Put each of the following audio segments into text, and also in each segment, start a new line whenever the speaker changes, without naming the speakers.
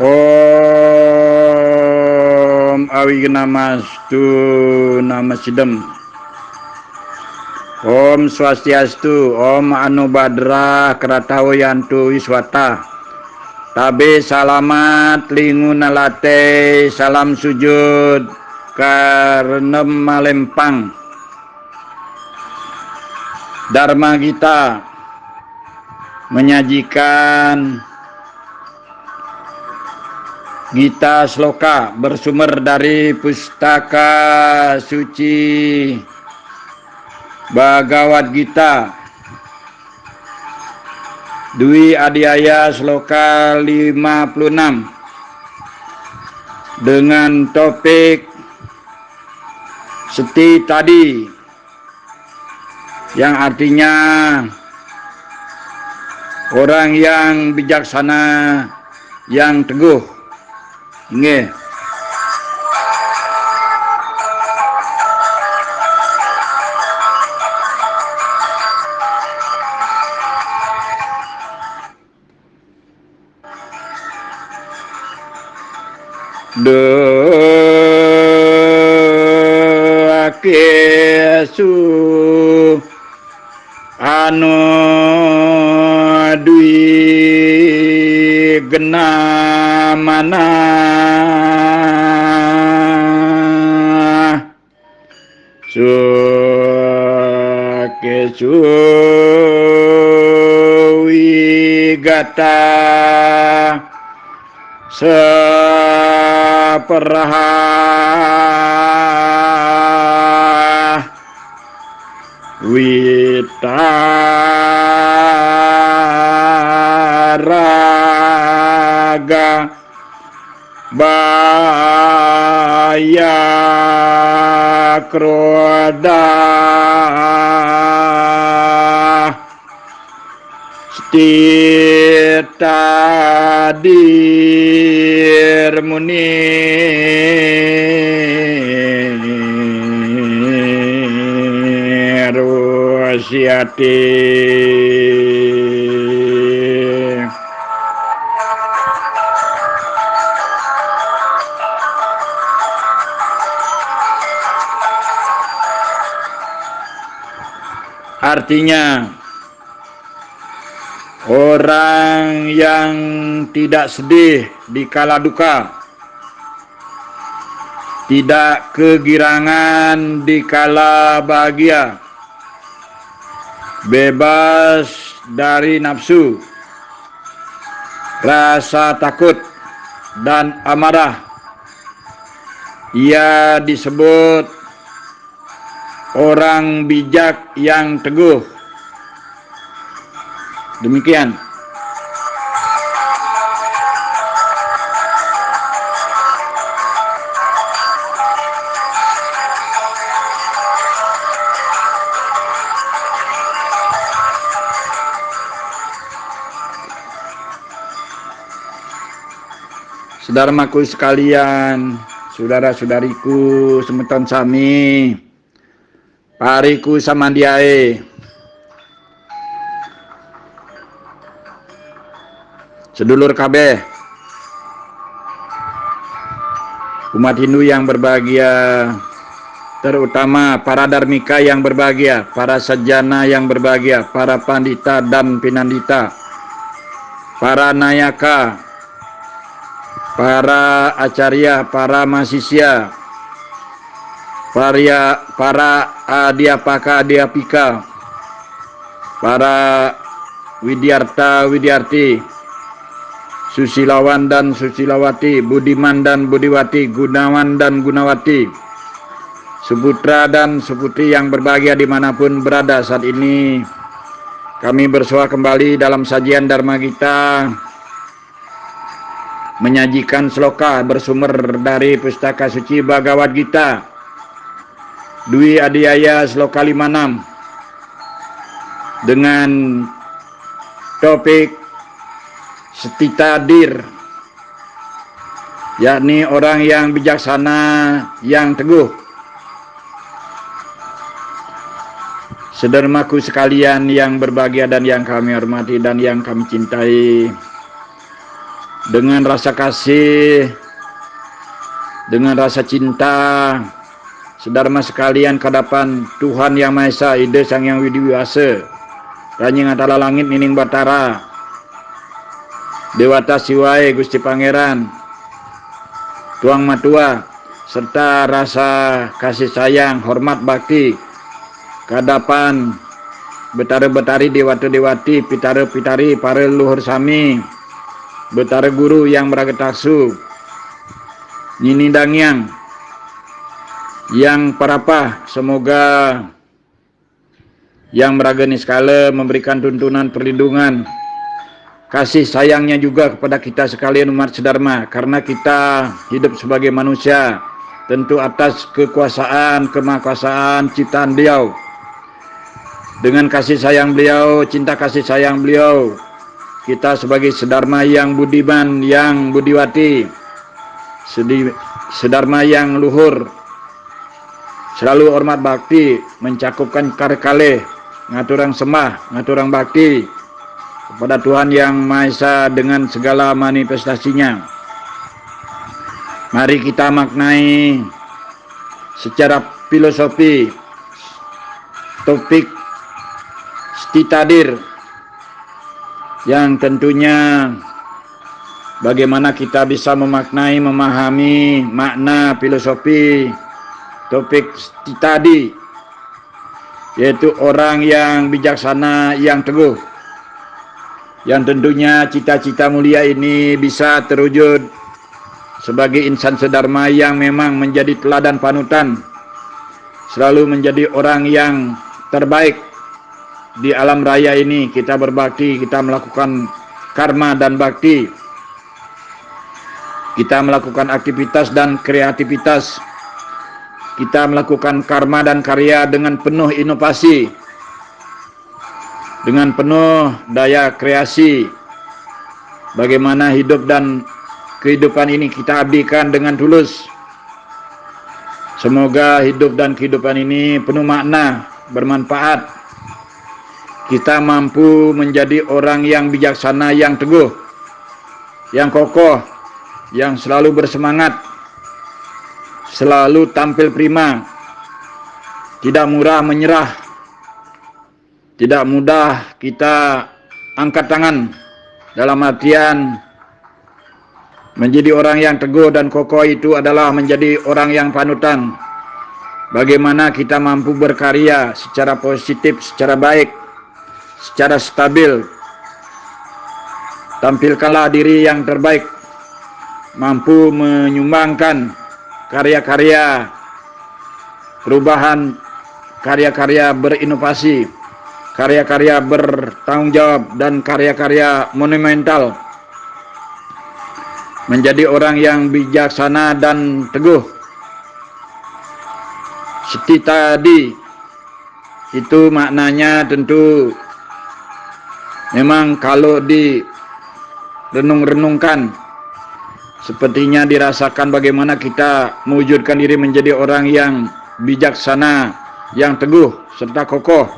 Om Awigamastu Namasidam. Om Swastiastu. Om Anubhadra Kratawayantu Wiswata. Tabe salamat lingunalate salam sujud karenem malempang. Dharma Gita menyajikan Gita Sloka bersumber dari Pustaka Suci Bhagavad Gita Dwi Adhyaya Sloka 56 dengan topik Seti tadi, yang artinya orang yang bijaksana, yang teguh. Nggih. Kesu anu dwi genamana kesu wigata saperaha witaraga baya kroda stita dirmuni ruasyati. Artinya, orang yang tidak sedih di kala duka, tidak kegirangan di kala bahagia, bebas dari nafsu, rasa takut, dan amarah, ia disebut orang bijak yang teguh. Demikian. Saudaraku sekalian, saudara-saudariku semeton sami, pariku samandiae, sedulur kabeh, umat Hindu yang berbahagia, terutama para dharmika yang berbahagia, para sajjana yang berbahagia, para pandita dan pinandita, para nayaka, para acarya, para mahasisya, para adhyapaka adhyapika, para widyarta widyarti, susilawan dan susilawati, budiman dan budiwati, gunawan dan gunawati, suputra dan suputri yang berbahagia dimanapun berada saat ini. Kami bersua kembali dalam sajian Dharma Gita, menyajikan sloka bersumber dari Pustaka Suci Bhagavad Gita Dwi Adhyaya Sloka 56 dengan topik Stita dir, yakni orang yang bijaksana, yang teguh. Saudaraku sekalian yang berbahagia dan yang kami hormati dan yang kami cintai, dengan rasa kasih, dengan rasa cinta, sedharma sekalian kadapan Tuhan Yang Maha Esa, Ide Sang Yang Widi Wasa, Ranying Atala Langit Nining Batara, Dewata Siwae Gusti Pangeran, Tuang Matua, serta rasa kasih sayang, hormat bakti kadapan Betara-betari Dewata-dewati, Pitara-pitari, para leluhur sami, Betara guru yang meragetaksu, Nyini Dangyang, yang parapah, semoga yang meragani skala memberikan tuntunan perlindungan, kasih sayangnya juga kepada kita sekalian umat sedharma, karena kita hidup sebagai manusia, tentu atas kekuasaan, kemahkuasaan ciptaan beliau. Dengan kasih sayang beliau, cinta kasih sayang beliau, kita sebagai sedharma yang budiman, yang budiwati, sedharma yang luhur, selalu hormat bakti, mencakupkan karya ngaturang sembah, ngaturang bakti kepada Tuhan Yang Maha Esa dengan segala manifestasinya. Mari kita maknai secara filosofi topik Stitadir, yang tentunya bagaimana kita bisa memaknai, memahami makna filosofi topik tadi, yaitu orang yang bijaksana, yang teguh, yang tentunya cita-cita mulia ini bisa terwujud sebagai insan sedharma yang memang menjadi teladan panutan, selalu menjadi orang yang terbaik di alam raya ini. Kita berbakti, kita melakukan karma dan bakti, kita melakukan aktivitas dan kreativitas, kita melakukan karma dan karya dengan penuh inovasi, dengan penuh daya kreasi. Bagaimana hidup dan kehidupan ini kita abdikan dengan tulus. Semoga hidup dan kehidupan ini penuh makna, bermanfaat. Kita mampu menjadi orang yang bijaksana, yang teguh, yang kokoh, yang selalu bersemangat, selalu tampil prima, tidak murah menyerah, tidak mudah kita angkat tangan, dalam artian menjadi orang yang teguh dan kokoh itu adalah menjadi orang yang panutan. Bagaimana kita mampu berkarya secara positif, secara baik, secara stabil. Tampilkanlah diri yang terbaik, mampu menyumbangkan karya-karya perubahan, karya-karya berinovasi, karya-karya bertanggung jawab, dan karya-karya monumental. Menjadi orang yang bijaksana dan teguh. Seperti tadi, itu maknanya tentu memang kalau direnung-renungkan, sepertinya dirasakan bagaimana kita mewujudkan diri menjadi orang yang bijaksana, yang teguh, serta kokoh,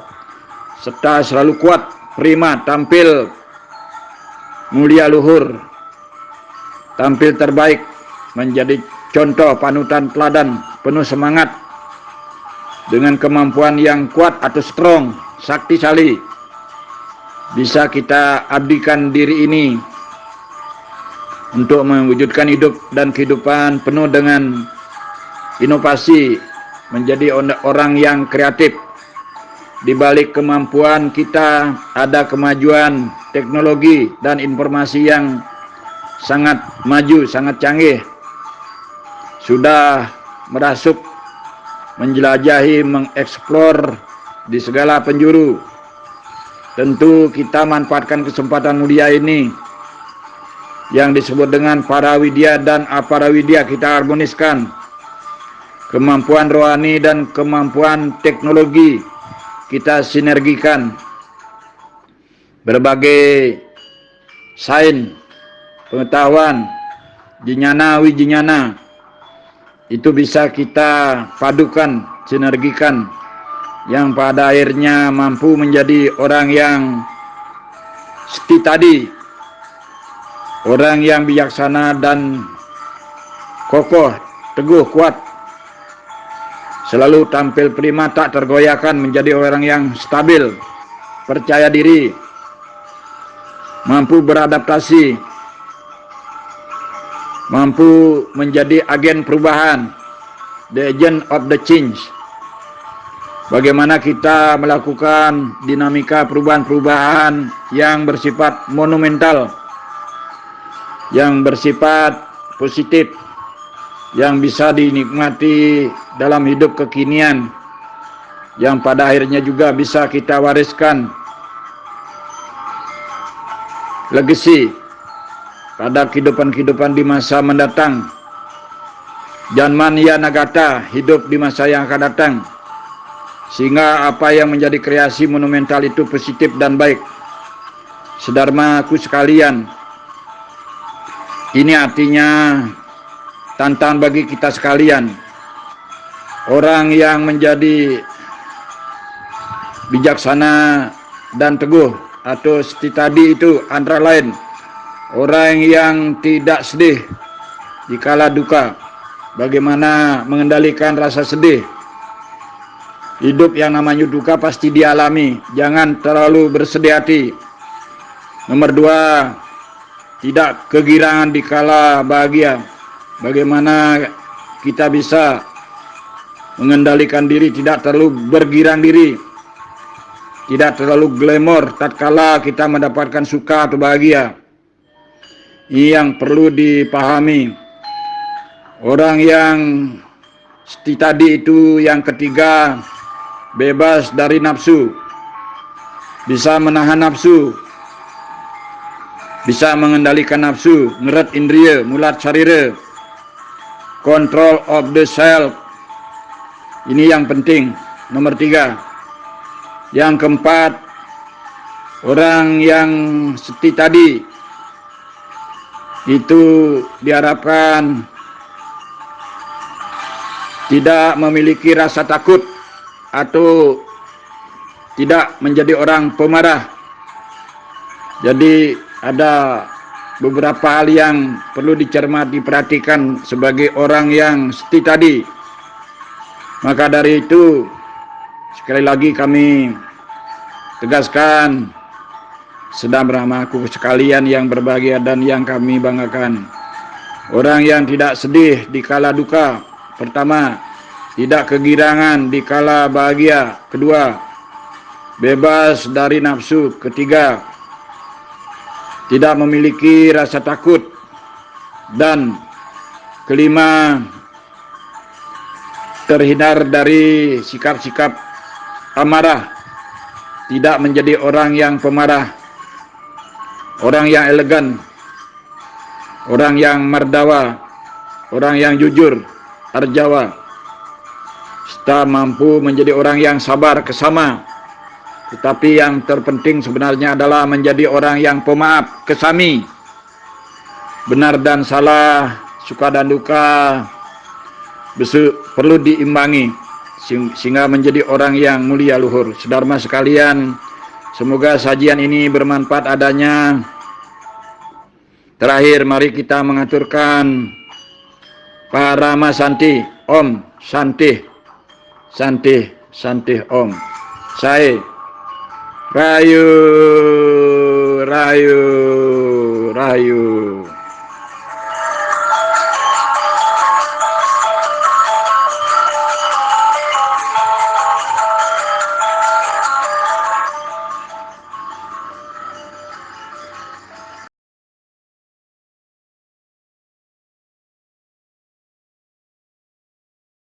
serta selalu kuat, prima, tampil mulia luhur, tampil terbaik, menjadi contoh panutan teladan, penuh semangat, dengan kemampuan yang kuat atau strong, sakti sali. Bisa kita abdikan diri ini untuk mewujudkan hidup dan kehidupan penuh dengan inovasi, menjadi orang yang kreatif. Di balik kemampuan kita ada kemajuan teknologi dan informasi yang sangat maju, sangat canggih, sudah merasuk, menjelajahi, mengeksplor di segala penjuru. Tentu kita manfaatkan kesempatan mulia ini yang disebut dengan parawidya dan aparawidya. Kita harmoniskan kemampuan rohani dan kemampuan teknologi, kita sinergikan. Berbagai sains, pengetahuan, jinyana wijinyana, itu bisa kita padukan, sinergikan, yang pada akhirnya mampu menjadi orang yang seperti tadi, Orang yang bijaksana dan kokoh, teguh, kuat, selalu tampil prima, tak tergoyahkan, menjadi orang yang stabil, percaya diri, mampu beradaptasi, mampu menjadi agen perubahan, the agent of the change. Bagaimana kita melakukan dinamika perubahan-perubahan yang bersifat monumental, yang bersifat positif, yang bisa dinikmati dalam hidup kekinian, yang pada akhirnya juga bisa kita wariskan legacy pada kehidupan-kehidupan di masa mendatang. Janman Yanagata, hidup di masa yang akan datang, sehingga apa yang menjadi kreasi monumental itu positif dan baik. Saudaraku sekalian, ini artinya tantangan bagi kita sekalian. Orang yang menjadi bijaksana dan teguh atau seperti tadi itu antara lain orang yang tidak sedih dikala duka. Bagaimana mengendalikan rasa sedih? Hidup yang namanya duka pasti dialami, jangan terlalu bersedih hati. Nomor 2, tidak kegirangan dikala bahagia. Bagaimana kita bisa mengendalikan diri, tidak terlalu bergirang diri, tidak terlalu glamor tatkala kita mendapatkan suka atau bahagia. Ini yang perlu dipahami. Orang yang seperti tadi itu yang ketiga, bebas dari nafsu, bisa menahan nafsu, bisa mengendalikan nafsu, ngeret indriya, mulat sarira, control of the self. Ini yang penting. Nomor 3. Yang keempat, orang yang seperti tadi itu diharapkan tidak memiliki rasa takut atau tidak menjadi orang pemarah. Jadi ada beberapa hal yang perlu dicermati, diperhatikan sebagai orang yang seperti tadi. Maka dari itu, sekali lagi kami tegaskan, saudara-saudaraku sekalian yang berbahagia dan yang kami banggakan, orang yang tidak sedih dikala duka. Pertama, tidak kegirangan dikala bahagia. Kedua, bebas dari nafsu. Ketiga, tidak memiliki rasa takut. Dan kelima, terhindar dari sikap-sikap amarah, tidak menjadi orang yang pemarah, orang yang elegan, orang yang mardawa, orang yang jujur, arjawa, serta mampu menjadi orang yang sabar kesama. Tetapi yang terpenting sebenarnya adalah menjadi orang yang pemaaf, kesami, benar dan salah, suka dan duka perlu diimbangi sehingga menjadi orang yang mulia luhur. Saudara sekalian, semoga sajian ini bermanfaat adanya. Terakhir, mari kita mengaturkan Parama Santi, Om Santi, Santi, Santi Om. Saya Rayu, Rayu, Rayu.